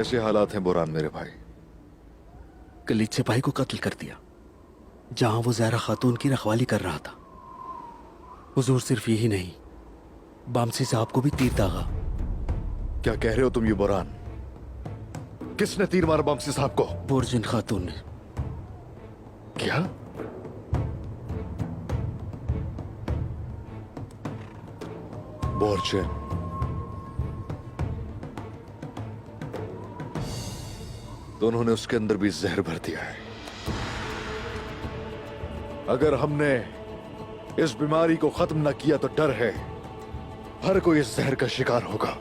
कैसे हालात हैं बुरहान मेरे भाई? कलीद सिपाही को कत्ल कर दिया जहां वो ज़हरा खातून की रखवाली कर रहा था। हुजूर, सिर्फ यही नहीं, बामसी साहब को भी तीर दागा। क्या कह रहे हो तुम ये बुरहान? किसने तीर मारा बमसी साहब को? बोरजिन खातून ने। क्या? बोरजिन? तो उन्होंने उसके अंदर भी जहर भर दिया है। अगर हमने इस बीमारी को खत्म न किया तो डर है हर कोई इस जहर का शिकार होगा।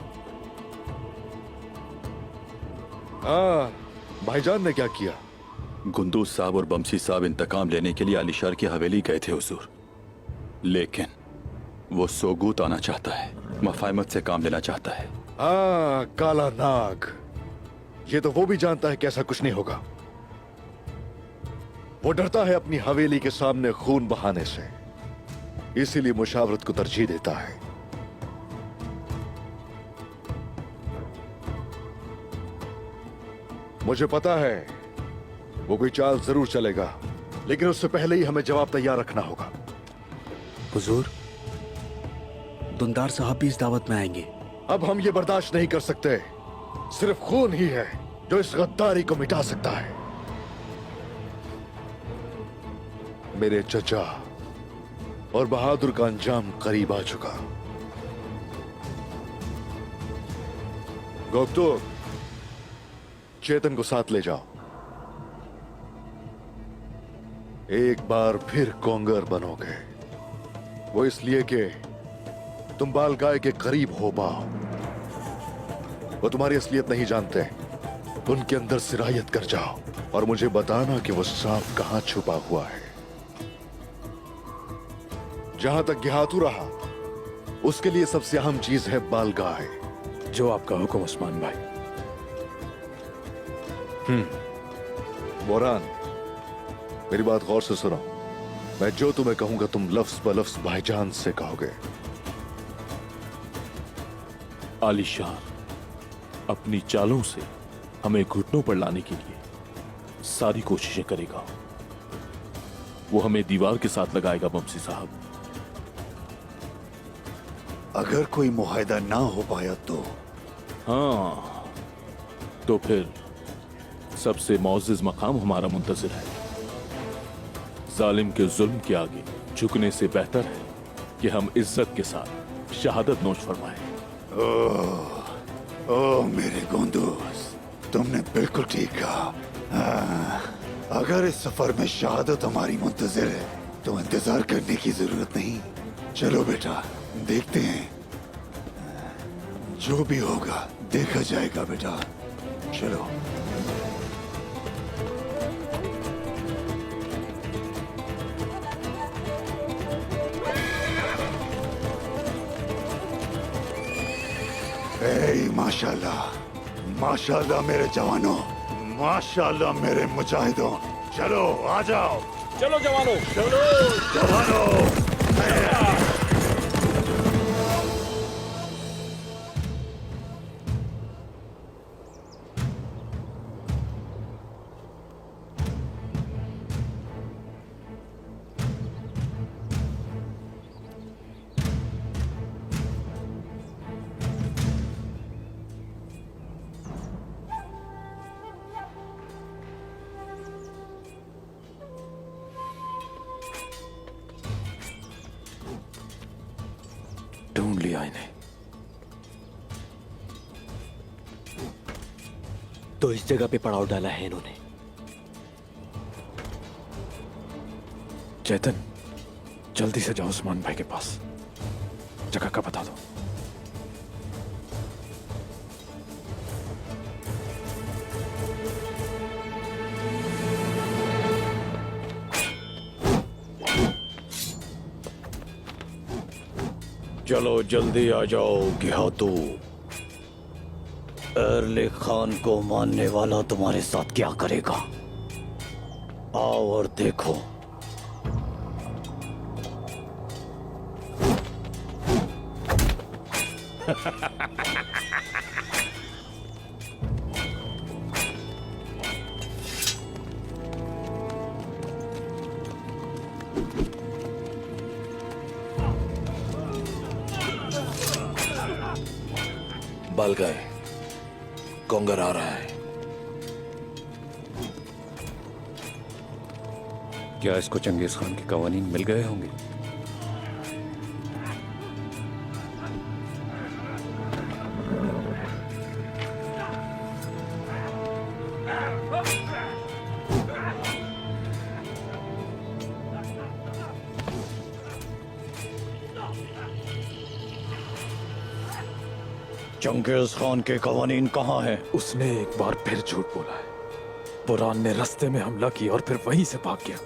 भाईजान ने क्या किया? गुंदूज साहब और बमसी साहब इंतकाम लेने के लिए अलीशर की हवेली गए थे हुजूर, लेकिन वो सोगूत आना चाहता है, मफाहमत से काम लेना चाहता है। काला नाग, ये तो वो भी जानता है कि ऐसा कुछ नहीं होगा। वो डरता है अपनी हवेली के सामने खून बहाने से, इसीलिए मुशावरत को तरजीह देता है। मुझे पता है वो कोई चाल जरूर चलेगा, लेकिन उससे पहले ही हमें जवाब तैयार रखना होगा। हुजूर, दुंदार साहब भी इस दावत में आएंगे। अब हम ये बर्दाश्त नहीं कर सकते। सिर्फ खून ही है जो इस गद्दारी को मिटा सकता है। मेरे चचा और बहादुर का अंजाम करीब आ चुका। गोप्तो, चेतन को साथ ले जाओ। एक बार फिर कोंगर बनोगे, वो इसलिए कि तुम बाल गाय के करीब हो पाओ। वो तुम्हारी असलियत नहीं जानते। उनके अंदर सिरायत कर जाओ और मुझे बताना कि वो सांप कहां छुपा हुआ है। जहां तक गिहातू रहा, उसके लिए सबसे अहम चीज है बाल गाय। जो आपका हुक्म उस्मान भाई। बोरान, मेरी बात गौर से सुनो। मैं जो तुम्हें कहूंगा तुम लफ्ज ब लफ्ज भाईजान से कहोगे। आलीशान अपनी चालों से हमें घुटनों पर लाने के लिए सारी कोशिशें करेगा। वो हमें दीवार के साथ लगाएगा बमसी साहब। अगर कोई मुआहदा ना हो पाया तो? हाँ, तो फिर सबसे मौजिज मकाम हमारा मुंतजिर है। जालिम के जुल्म के आगे झुकने से बेहतर है कि हम इज्जत के साथ शहादत नोश फरमाएं। ओह मेरे गोंदूस, तुमने बिल्कुल ठीक कहा। अगर इस सफर में शहादत हमारी मुंतजिर है तो इंतजार करने की जरूरत नहीं। चलो बेटा, देखते हैं। जो भी होगा देखा जाएगा बेटा। चलो। माशाल्लाह, माशाल्लाह मेरे जवानों, माशाल्लाह मेरे मुजाहिदों। चलो आ जाओ। चलो जवानों, चलो जवानों। ढूंढ लिया इन्हें। तो इस जगह पे पड़ाव डाला है इन्होंने। चेतन, जल्दी से जाओ उस्मान भाई के पास, जगह का बता दो। चलो जल्दी आ जाओ गिहातू। एरले खान को मानने वाला तुम्हारे साथ क्या करेगा? आओ और देखो। बल गए, कोंगर आ रहा है। क्या इसको चंगेज खान के कवानीन मिल गए होंगे? चंगेज खान के कवानीन कहाँ हैं? उसने एक बार फिर झूठ बोला है। बुरान ने रास्ते में हमला किया और फिर वहीं से भाग गया।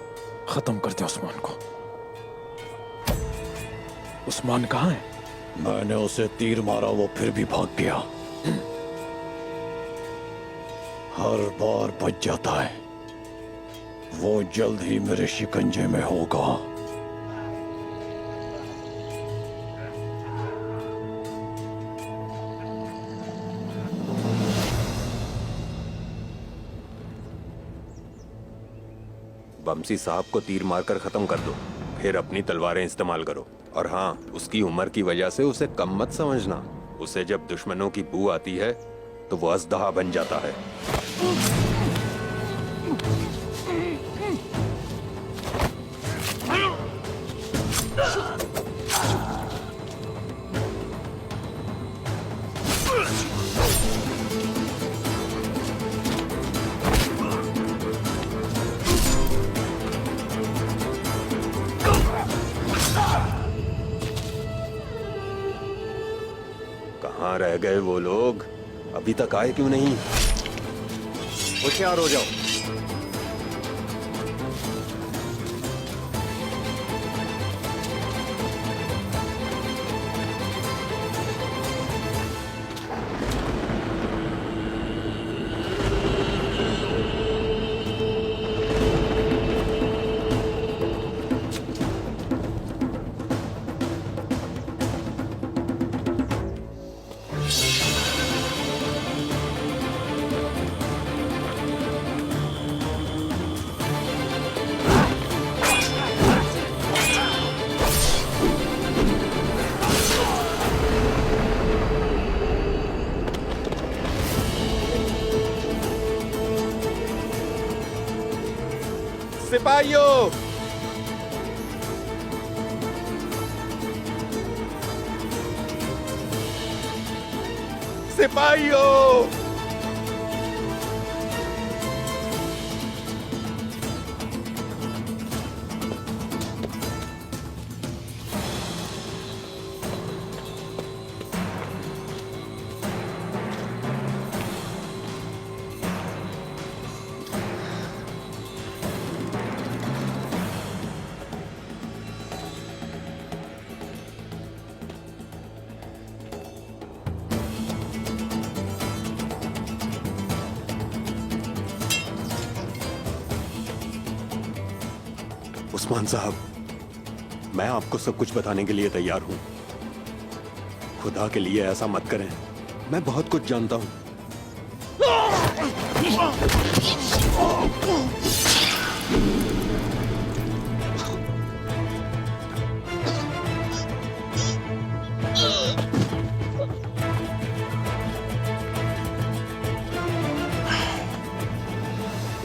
खत्म कर दिया उस्मान को। उस्मान कहाँ है? मैंने उसे तीर मारा, वो फिर भी भाग गया। हर बार बच जाता है। वो जल्द ही मेरे शिकंजे में होगा। बमसी साहब को तीर मारकर खत्म कर दो, फिर अपनी तलवारें इस्तेमाल करो। और हाँ, उसकी उम्र की वजह से उसे कम मत समझना। उसे जब दुश्मनों की बू आती है तो वो अजदहा बन जाता है। कहाँ रह गए वो लोग? अभी तक आए क्यों नहीं? होशियार हो जाओ। सिपाहियों, सिपाहियों, उस्मान साहब, मैं आपको सब कुछ बताने के लिए तैयार हूं। खुदा के लिए ऐसा मत करें, मैं बहुत कुछ जानता हूं।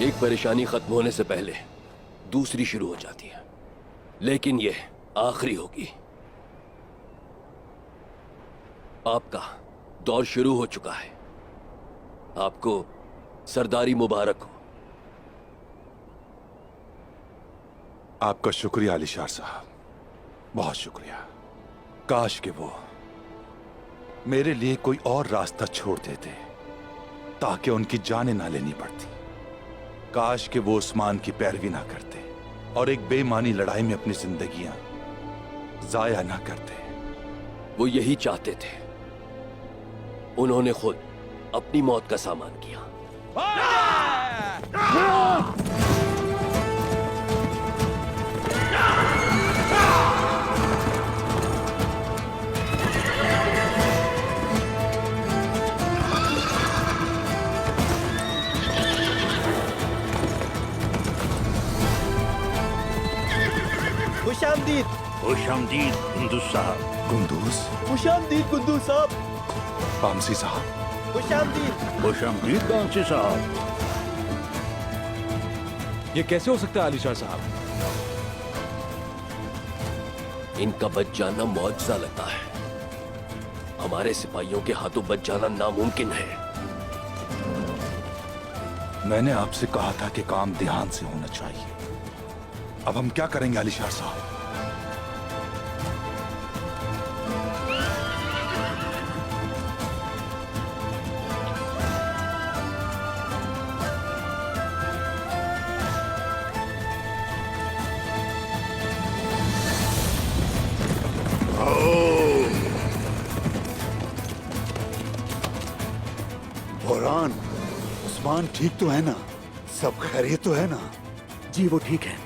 एक परेशानी खत्म होने से पहले दूसरी शुरू हो जाती है, लेकिन यह आखिरी होगी। आपका दौर शुरू हो चुका है। आपको सरदारी मुबारक हो। आपका शुक्रिया अलीशार साहब, बहुत शुक्रिया। काश कि वो मेरे लिए कोई और रास्ता छोड़ देते ताकि उनकी जानें ना लेनी पड़ती। काश कि वो उस्मान की पैरवी ना करते और एक बेईमानी लड़ाई में अपनी जिंदगियां जाया ना करते। वो यही चाहते थे। उन्होंने खुद अपनी मौत का सामान किया। खुशामदीद खुशामदीद कुंदूस साहब। कुंदूस खुशामदीद कुंदूस साहब। बामसी साहब, खुशामदीद। खुशामदीद बामसी साहब। ये कैसे हो सकता है आलिशाह साहब? इनका बच जाना मौजज़ा लगता है। हमारे सिपाहियों के हाथों बच जाना नामुमकिन है। मैंने आपसे कहा था कि काम ध्यान से होना चाहिए। अब हम क्या करेंगे आलिशाह साहब? बुरहान, उस्मान ठीक तो है ना? सब खैरियत तो है ना? जी वो ठीक है।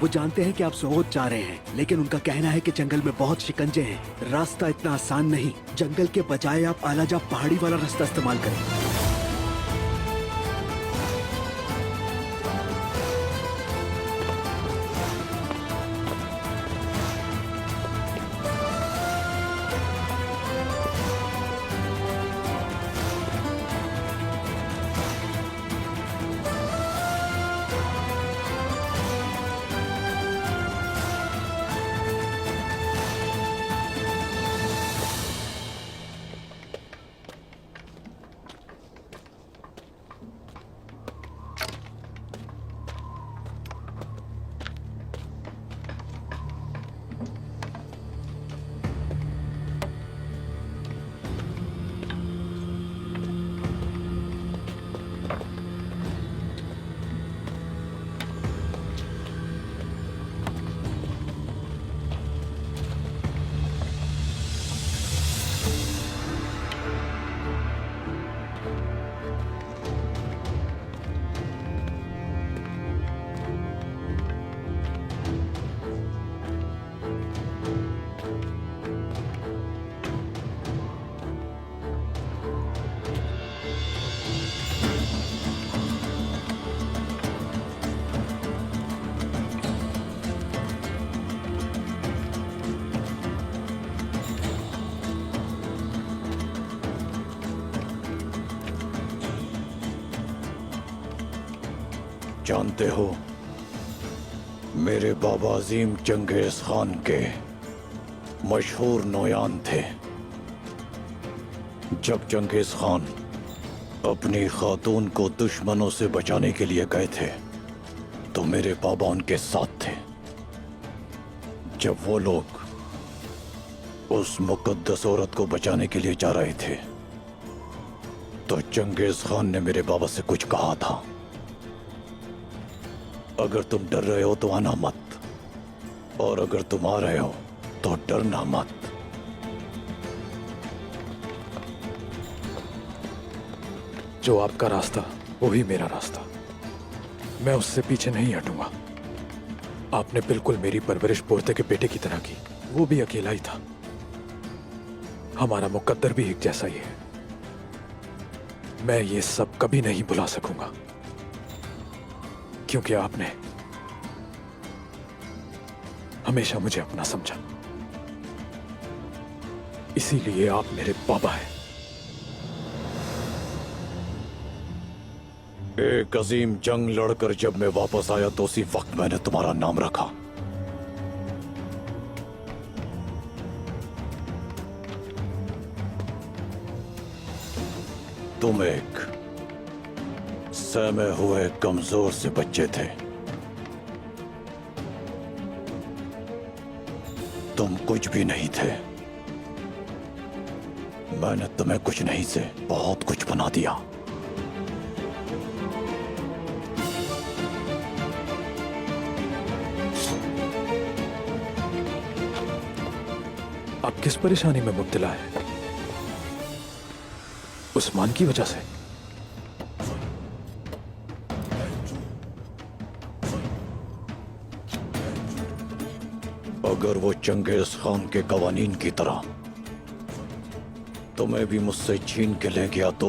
वो जानते हैं कि आप सोच जा रहे हैं, लेकिन उनका कहना है कि जंगल में बहुत शिकंजे हैं, रास्ता इतना आसान नहीं। जंगल के बजाय आप आलाजा पहाड़ी वाला रास्ता इस्तेमाल करें। जानते हो, मेरे बाबा अजीम चंगेज खान के मशहूर नौयान थे। जब चंगेज खान अपनी खातून को दुश्मनों से बचाने के लिए गए थे तो मेरे बाबा उनके साथ थे। जब वो लोग उस मुकद्दस औरत को बचाने के लिए जा रहे थे तो चंगेज खान ने मेरे बाबा से कुछ कहा था, अगर तुम डर रहे हो तो आना मत, और अगर तुम आ रहे हो तो डरना मत। जो आपका रास्ता वही मेरा रास्ता, मैं उससे पीछे नहीं हटूंगा। आपने बिल्कुल मेरी परवरिश पोते के बेटे की तरह की, वो भी अकेला ही था। हमारा मुकद्दर भी एक जैसा ही है। मैं ये सब कभी नहीं भुला सकूंगा, क्योंकि आपने हमेशा मुझे अपना समझा। इसीलिए आप मेरे बाबा हैं। एक अजीम जंग लड़कर जब मैं वापस आया तो उसी वक्त मैंने तुम्हारा नाम रखा। तुम एक सहमे हुए कमजोर से बच्चे थे। तुम कुछ भी नहीं थे। मैंने तुम्हें कुछ नहीं से बहुत कुछ बना दिया। आप किस परेशानी में मुब्तला है? उस्मान की वजह से? अगर वो चंगेज खान के कवानीन की तरह तुम्हें भी मुझसे छीन के ले गया तो?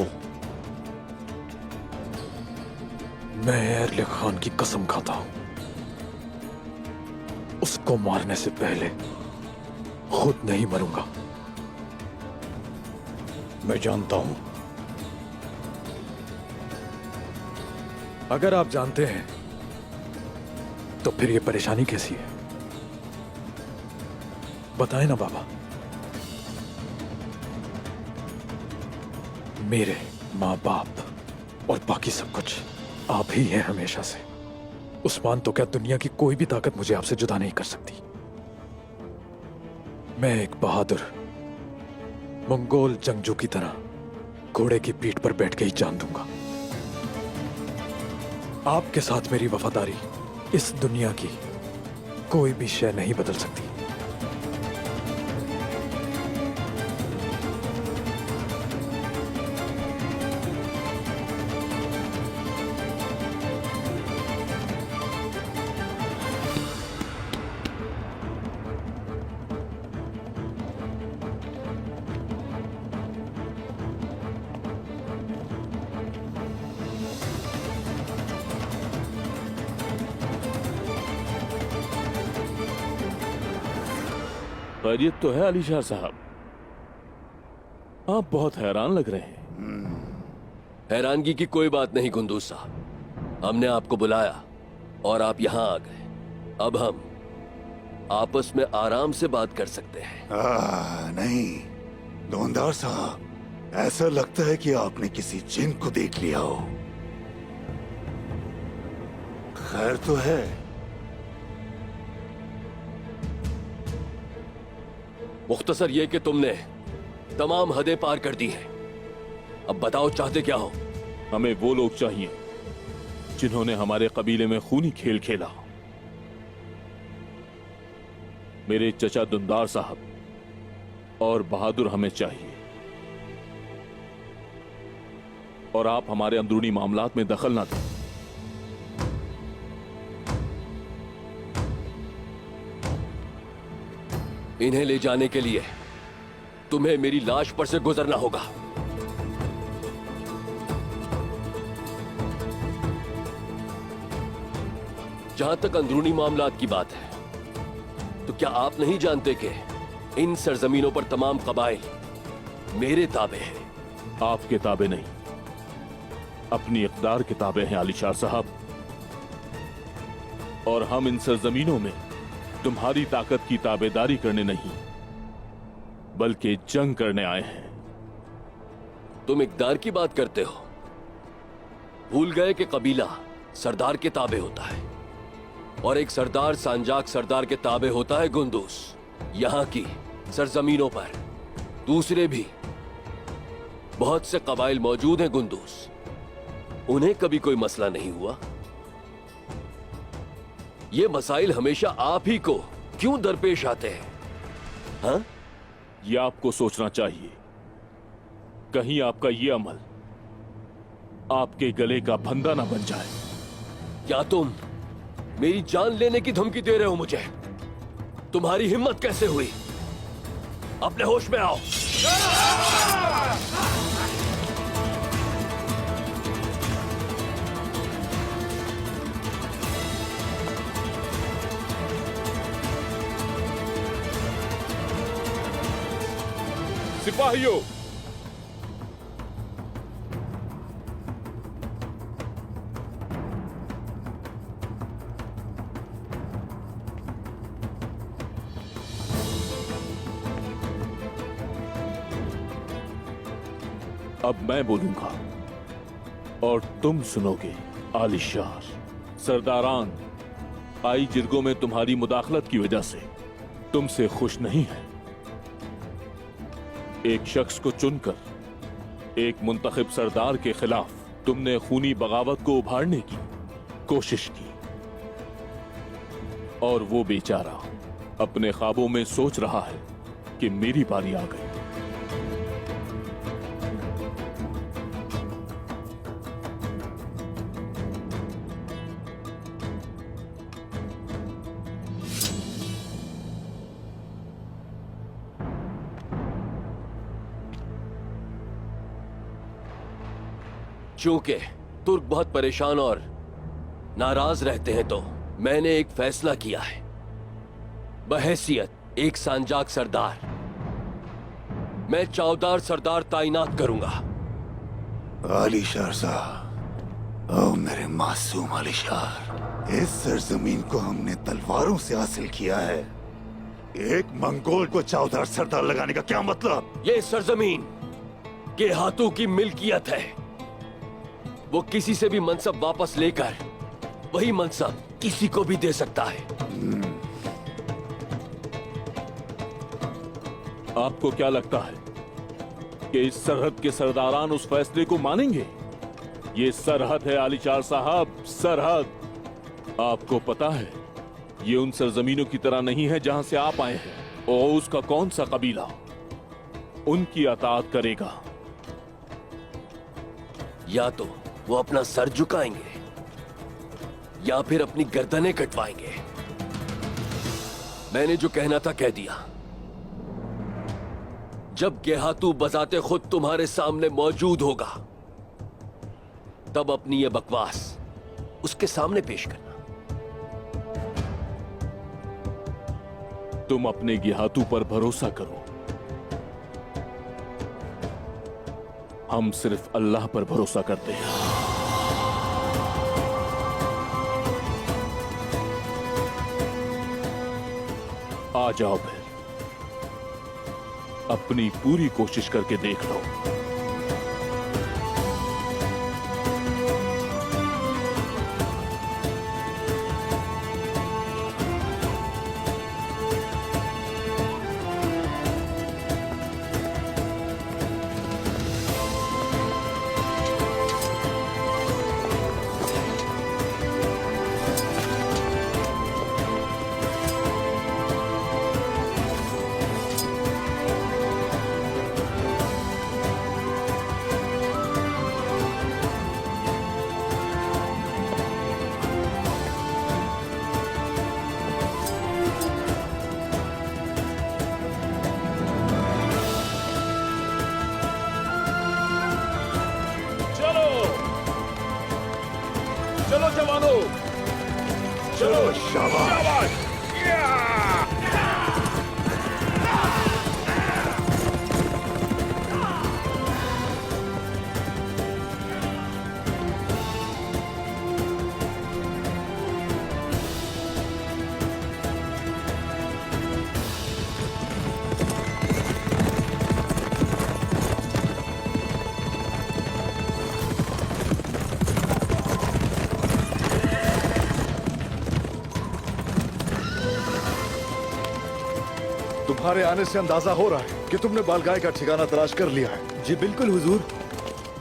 मैं एरले खान की कसम खाता हूं, उस आपको मारने से पहले खुद नहीं मरूंगा। मैं जानता हूं। अगर आप जानते हैं तो फिर ये परेशानी कैसी है? बताएं ना बाबा। मेरे माँ बाप और बाकी सब कुछ आप ही हैं हमेशा से। उस्मान, तो क्या दुनिया की कोई भी ताकत मुझे आपसे जुदा नहीं कर सकती। मैं एक बहादुर मंगोल जंगजू की तरह घोड़े की पीठ पर बैठ के ही जान दूंगा। आपके साथ मेरी वफादारी इस दुनिया की कोई भी शय नहीं बदल सकती। खैरियत तो है अलीशाह साहब? आप बहुत हैरान लग रहे हैं। हैरानगी की कोई बात नहीं कुंदूज साहब, हमने आपको बुलाया और आप यहां आ गए। अब हम आपस में आराम से बात कर सकते हैं। नहीं दोनदार साहब, ऐसा लगता है कि आपने किसी जिन को देख लिया हो। खैर तो है। मुख्तसर ये कि तुमने तमाम हदें पार कर दी हैं। अब बताओ चाहते क्या हो? हमें वो लोग चाहिए जिन्होंने हमारे कबीले में खूनी खेल खेला। मेरे चचा दुंदार साहब और बहादुर हमें चाहिए, और आप हमारे अंदरूनी मामलात में दखल ना दें। इन्हें ले जाने के लिए तुम्हें मेरी लाश पर से गुजरना होगा। जहां तक अंदरूनी मामलात की बात है, तो क्या आप नहीं जानते कि इन सरजमीनों पर तमाम कबाइल मेरे ताबे हैं? आपके ताबे नहीं, अपनी इक़्तिदार के ताबे हैं आलिशाह साहब। और हम इन सरजमीनों में तुम्हारी ताकत की ताबेदारी करने नहीं, बल्कि जंग करने आए हैं। तुम इक़्तिदार की बात करते हो, भूल गए कि कबीला सरदार के ताबे होता है, और एक सरदार सांजाक सरदार के ताबे होता है गुंदूस। यहां की सरजमीनों पर दूसरे भी बहुत से कबाइल मौजूद हैं गुंदूस। उन्हें कभी कोई मसला नहीं हुआ। ये मसाइल हमेशा आप ही को क्यों दरपेश आते हैं? हाँ? यह आपको सोचना चाहिए, कहीं आपका ये अमल आपके गले का फंदा ना बन जाए। क्या तुम मेरी जान लेने की धमकी दे रहे हो मुझे? तुम्हारी हिम्मत कैसे हुई? अपने होश में आओ। सिपाहियों, अब मैं बोलूंगा और तुम सुनोगे। आलिशार सरदारान आई जिरगों में तुम्हारी मुदाखलत की वजह से तुमसे खुश नहीं है। एक शख्स को चुनकर एक मुंतखब सरदार के खिलाफ तुमने खूनी बगावत को उभारने की कोशिश की, और वो बेचारा अपने ख्वाबों में सोच रहा है कि मेरी बारी आ गई। चूंकि तुर्क बहुत परेशान और नाराज रहते हैं, तो मैंने एक फैसला किया है। बहैसियत एक सांजाक सरदार मैं चौदार सरदार तैनात करूंगा। आलिशार साहब, ओ मेरे मासूम आलिशार, इस सरजमीन को हमने तलवारों से हासिल किया है। एक मंगोल को चौदार सरदार लगाने का क्या मतलब? ये सरजमीन के हाथों की मिल्कियत है। वो किसी से भी मनसब वापस लेकर वही मनसब किसी को भी दे सकता है। आपको क्या लगता है कि इस सरहद के सरदारान उस फैसले को मानेंगे? ये सरहद है आलिशार साहब, सरहद। आपको पता है ये उन सरजमीनों की तरह नहीं है जहां से आप आए हैं। और उसका कौन सा कबीला उनकी अताअत करेगा? या तो वो अपना सर झुकाएंगे या फिर अपनी गर्दनें कटवाएंगे। मैंने जो कहना था कह दिया। जब गेहातू बजाते खुद तुम्हारे सामने मौजूद होगा तब अपनी ये बकवास उसके सामने पेश करना। तुम अपने गेहातू पर भरोसा करो, हम सिर्फ अल्लाह पर भरोसा करते हैं। आ जाओ फिर, अपनी पूरी कोशिश करके देख लो। चलो जवानों, चलो शाबाश। तुम्हारे आने से अंदाजा हो रहा है कि तुमने बालगाय का ठिकाना तलाश कर लिया है। जी बिल्कुल हुजूर,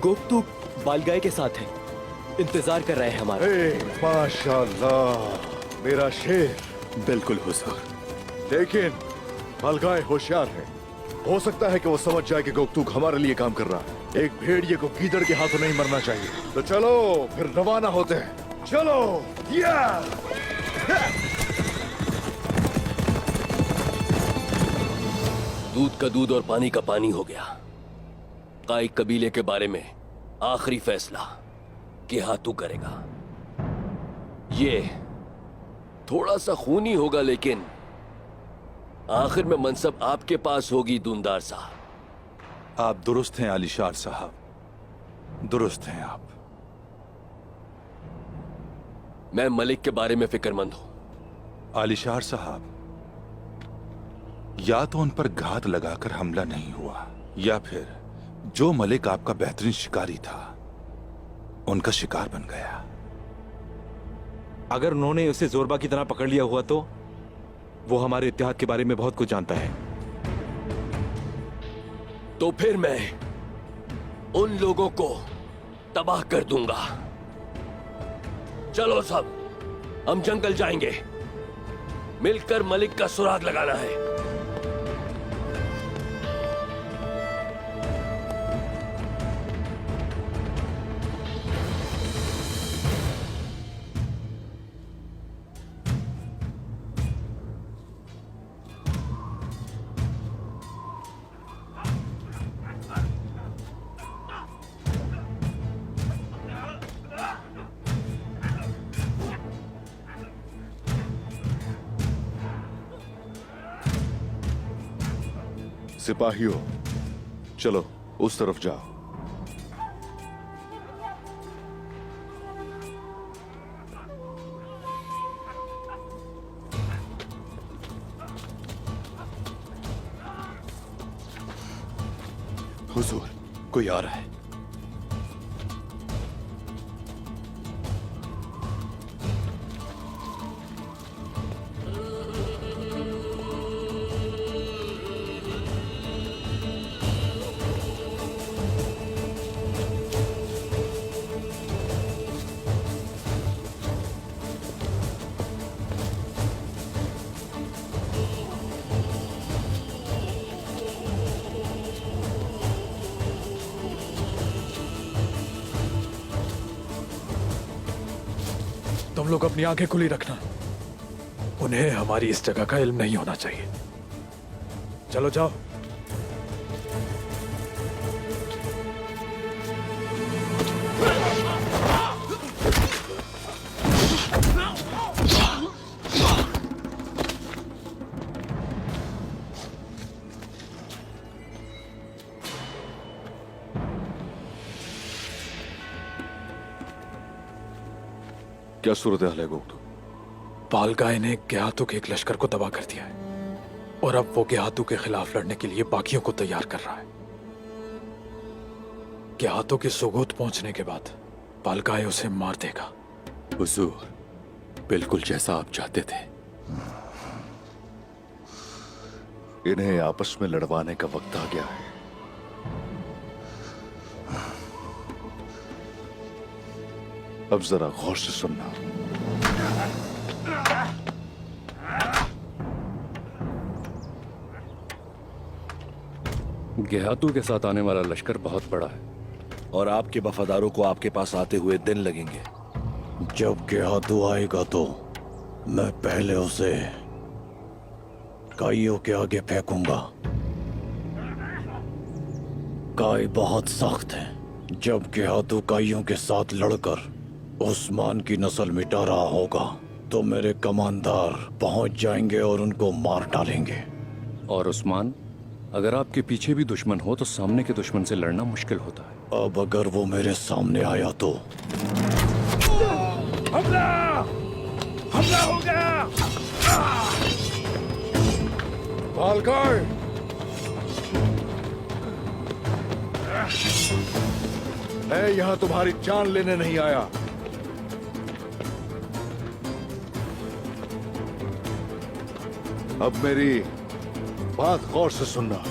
गोकतुक बालगाय के साथ है, इंतजार कर रहे हैं हमारा। माशाल्लाह मेरा शेर। बिल्कुल हुजूर। लेकिन बालगाय होशियार है, हो सकता है कि वो समझ जाए कि गोकतुक हमारे लिए काम कर रहा है। एक भेड़िए को गीदड़ के हाथों नहीं मरना चाहिए। तो चलो फिर रवाना होते हैं। चलो या दूध का दूध और पानी का पानी हो गया। काई कबीले के बारे में आखिरी फैसला गेहातू करेगा। ये थोड़ा सा खूनी होगा लेकिन आखिर में मनसब आपके पास होगी दूनदार साहब। आप दुरुस्त हैं आलिशार साहब, दुरुस्त हैं आप। मैं मलिक के बारे में फिक्रमंद हूं। आलिशार साहब, या तो उन पर घात लगाकर हमला नहीं हुआ या फिर जो मलिक आपका बेहतरीन शिकारी था उनका शिकार बन गया। अगर उन्होंने उसे जोरबा की तरह पकड़ लिया हुआ तो वो हमारे इत्तेहाद के बारे में बहुत कुछ जानता है। तो फिर मैं उन लोगों को तबाह कर दूंगा। चलो सब, हम जंगल जाएंगे, मिलकर मलिक का सुराग लगाना है। सिपाहियों, चलो उस तरफ जाओ। हुजूर, कोई आ रहा है। तुम लोग अपनी आंखें खुली रखना। उन्हें हमारी इस जगह का इल्म नहीं होना चाहिए। चलो जाओ। क्या सूरत हाल है गोप्तू? बालगाय ने गेहातू के एक लश्कर को तबाह कर दिया है और अब वो गेहातू के खिलाफ लड़ने के लिए बाकियों को तैयार कर रहा है। गेहातू के सोगोत पहुंचने के बाद बालगाय उसे मार देगा। हुजूर, बिल्कुल जैसा आप चाहते थे। इन्हें आपस में लड़वाने का वक्त आ गया है। अब जरा गौर से सुनना। गेहातू के साथ आने वाला लश्कर बहुत बड़ा है और आपके वफादारों को आपके पास आते हुए दिन लगेंगे। जब गेहातू आएगा तो मैं पहले उसे काइयों के आगे फेंकूंगा। काई बहुत सख्त है। जब गेहातू काइयों के साथ लड़कर उस्मान की नस्ल मिटा रहा होगा तो मेरे कमांडर पहुंच जाएंगे और उनको मार डालेंगे। और उस्मान, अगर आपके पीछे भी दुश्मन हो तो सामने के दुश्मन से लड़ना मुश्किल होता है। अब अगर वो मेरे सामने आया तो हमला! हमला हो गया! बालगाय! मैं यहां तुम्हारी जान लेने नहीं आया। अब मेरी बात गौर से सुनना।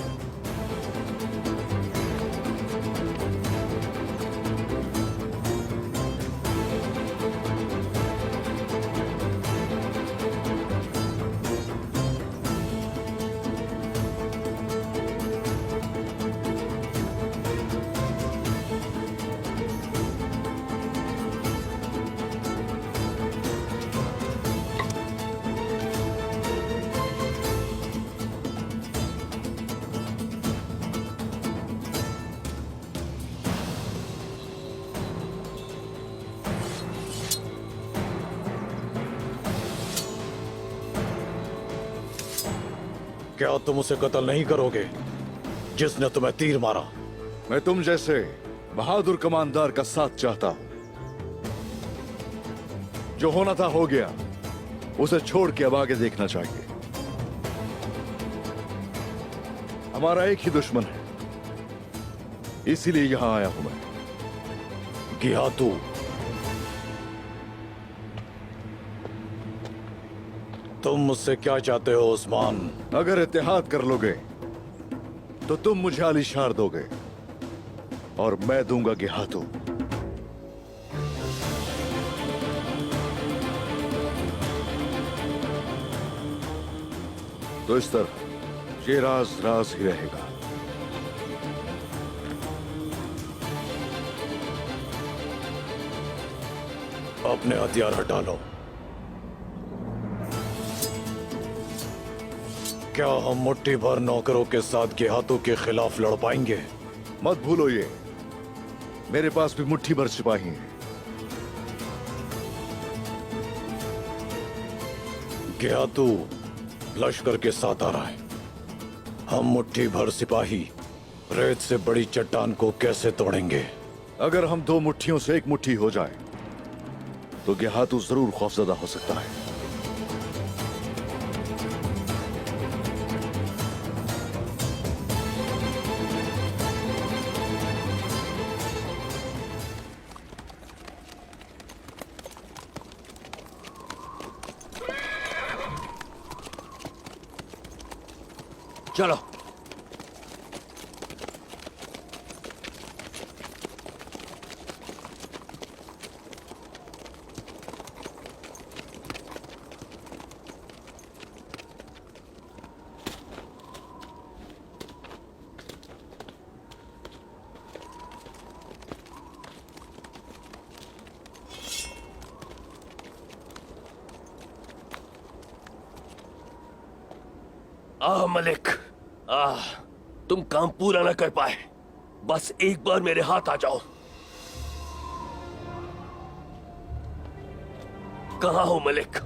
क्या तुम उसे कत्ल नहीं करोगे जिसने तुम्हें तीर मारा? मैं तुम जैसे बहादुर कमांडर का साथ चाहता हूं। जो होना था हो गया, उसे छोड़ के अब आगे देखना चाहिए। हमारा एक ही दुश्मन है, इसीलिए यहां आया हूं मैं। गेहातू, तुम मुझसे क्या चाहते हो उस्मान? अगर इत्तेहाद कर लोगे तो तुम मुझे आलिशार दोगे और मैं दूंगा गेहातू। तो इस तरह ये राज राज ही रहेगा। अपने हथियार हटा लो। क्या हम मुट्ठी भर नौकरों के साथ गेहातू के खिलाफ लड़ पाएंगे? मत भूलो ये, मेरे पास भी मुट्ठी भर सिपाही हैं। गेहातू लश्कर के साथ आ रहा है। हम मुट्ठी भर सिपाही रेत से बड़ी चट्टान को कैसे तोड़ेंगे? अगर हम दो मुट्ठियों से एक मुट्ठी हो जाए तो गेहातू जरूर खौफजदा हो सकता है। चलो। मलिक, तुम काम पूरा ना कर पाए, बस एक बार मेरे हाथ आ जाओ। कहां हो मलिक?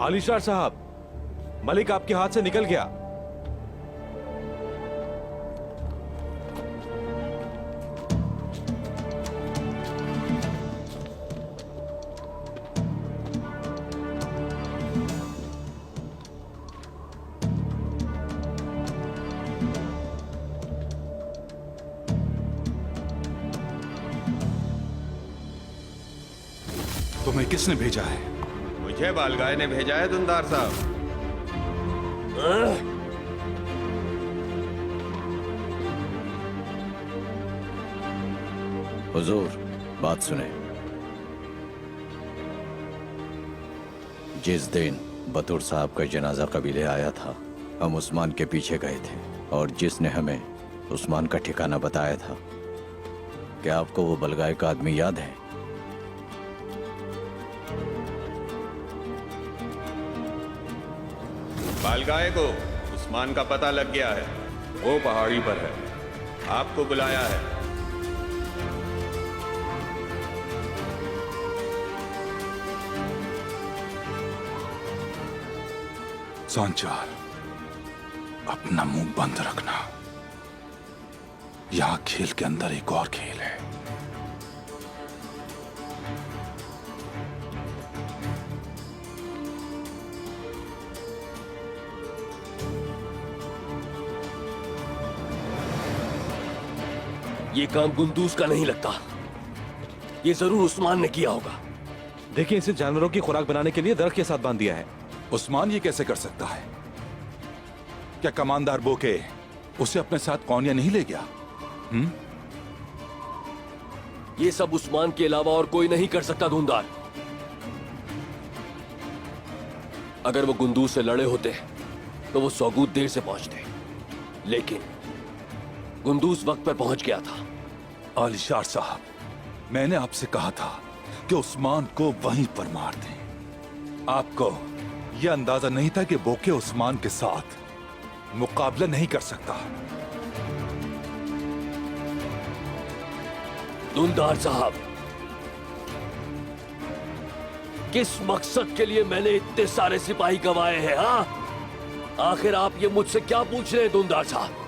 आलिशार साहब, मलिक आपके हाथ से निकल गया। तुम्हें किसने भेजा है? मुझे बालगाय ने भेजा है दुंदार साहब। हुजूर, बात सुने। जिस दिन बतूर साहब का जनाजा कबीले आया था, हम उस्मान के पीछे गए थे और जिसने हमें उस्मान का ठिकाना बताया था, क्या आपको वो बलगाय का आदमी याद है? बालगाय को उस्मान का पता लग गया है, वो पहाड़ी पर है, आपको बुलाया है। सांचार, अपना मुंह बंद रखना। यहां खेल के अंदर एक और खेल है। ये काम गुंदूस का नहीं लगता, ये जरूर उस्मान ने किया होगा। देखिए, इसे जानवरों की खुराक बनाने के लिए दरख्त के साथ बांध दिया है। उस्मान ये कैसे कर सकता है? क्या कमांडर बोके उसे अपने साथ कौनिया नहीं ले गया? ये सब उस्मान के अलावा और कोई नहीं कर सकता धुंधार। अगर वो गुंदूस से लड़े होते तो वो सौगूत देर से पहुंचते, लेकिन गुंदूस वक्त पर पहुंच गया था। आलिशार साहब, मैंने आपसे कहा था कि उस्मान को वहीं पर मार दें। आपको यह अंदाजा नहीं था कि बोके उस्मान के साथ मुकाबला नहीं कर सकता। दुंदार साहब, किस मकसद के लिए मैंने इतने सारे सिपाही गंवाए हैं? आखिर आप ये मुझसे क्या पूछ रहे हैं दुंदार साहब?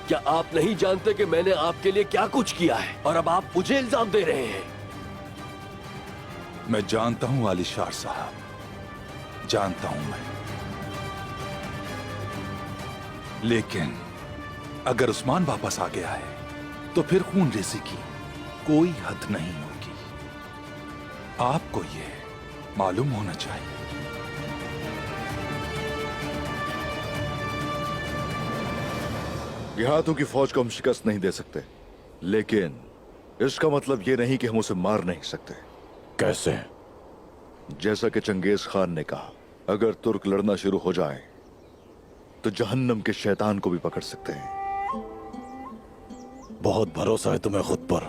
क्या आप नहीं जानते कि मैंने आपके लिए क्या कुछ किया है और अब आप मुझे इल्जाम दे रहे हैं? मैं जानता हूं आलिशार साहब, जानता हूं मैं। लेकिन अगर उस्मान वापस आ गया है तो फिर खून रेसी की कोई हद नहीं होगी। आपको यह मालूम होना चाहिए। गेहातों की फौज को हम शिकस्त नहीं दे सकते, लेकिन इसका मतलब यह नहीं कि हम उसे मार नहीं सकते। कैसे? जैसा कि चंगेज खान ने कहा, अगर तुर्क लड़ना शुरू हो जाए तो जहन्नम के शैतान को भी पकड़ सकते हैं। बहुत भरोसा है तुम्हें खुद पर।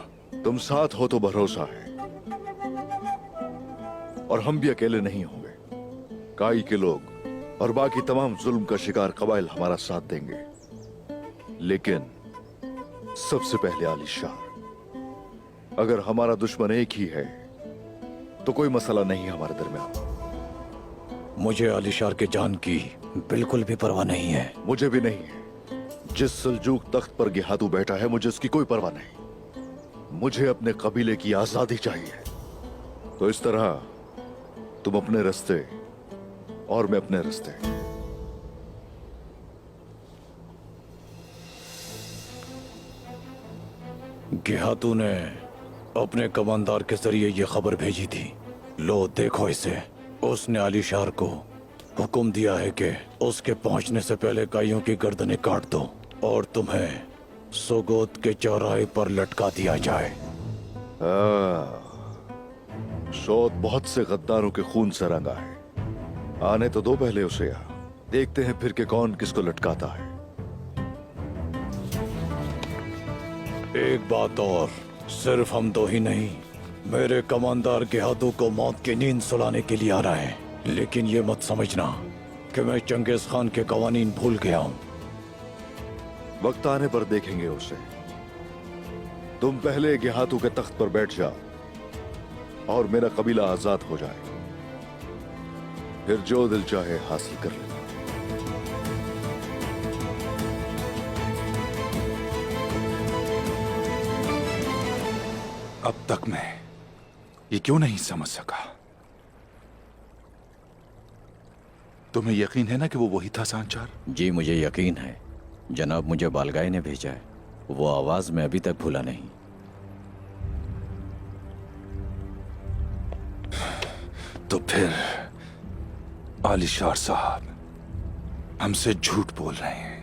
तुम साथ हो तो भरोसा है, और हम भी अकेले नहीं होंगे। काई के लोग और बाकी तमाम जुल्म का शिकार कबाइल हमारा साथ देंगे, लेकिन सबसे पहले आलिशार, अगर हमारा दुश्मन एक ही है तो कोई मसला नहीं हमारे दरमियान। मुझे आलिशार के जान की बिल्कुल भी परवाह नहीं है। मुझे भी नहीं है। जिस सल्जूक तख्त पर गिहातू बैठा है मुझे उसकी कोई परवाह नहीं। मुझे अपने कबीले की आजादी चाहिए। तो इस तरह तुम अपने रास्ते और मैं अपने रास्ते। गिहातू ने अपने कमांडर के जरिए ये खबर भेजी थी। लो देखो इसे। उसने आलिशार को हुक्म दिया है कि उसके पहुंचने से पहले गायों की गर्दनें काट दो और तुम्हें सोगोत के चौराहे पर लटका दिया जाए। शोध बहुत से गद्दारों के खून से रंगा है। आने तो दो पहले उसे यहाँ। देखते हैं फिर के कौन किसको लटकाता है। एक बात और, सिर्फ हम दो ही नहीं, मेरे कमांडर गिहातू को मौत की नींद सुलाने के लिए आ रहा है। लेकिन ये मत समझना कि मैं चंगेज खान के कवानीन भूल गया हूं। वक्त आने पर देखेंगे उसे। तुम पहले गिहातू के तख्त पर बैठ जाओ और मेरा कबीला आजाद हो जाए, फिर जो दिल चाहे हासिल कर लेना। अब तक मैं ये क्यों नहीं समझ सका? तुम्हें यकीन है ना कि वो वही था सांचार? जी मुझे यकीन है। जनाब, मुझे बालगाय ने भेजा है। वो आवाज मैं अभी तक भूला नहीं। तो फिर आलिशार साहब हमसे झूठ बोल रहे हैं।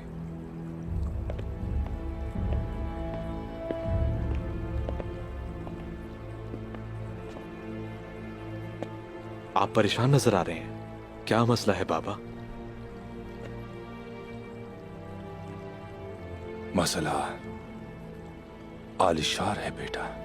आप परेशान नजर आ रहे हैं। क्या मसला है बाबा? मसला आलिशार है बेटा।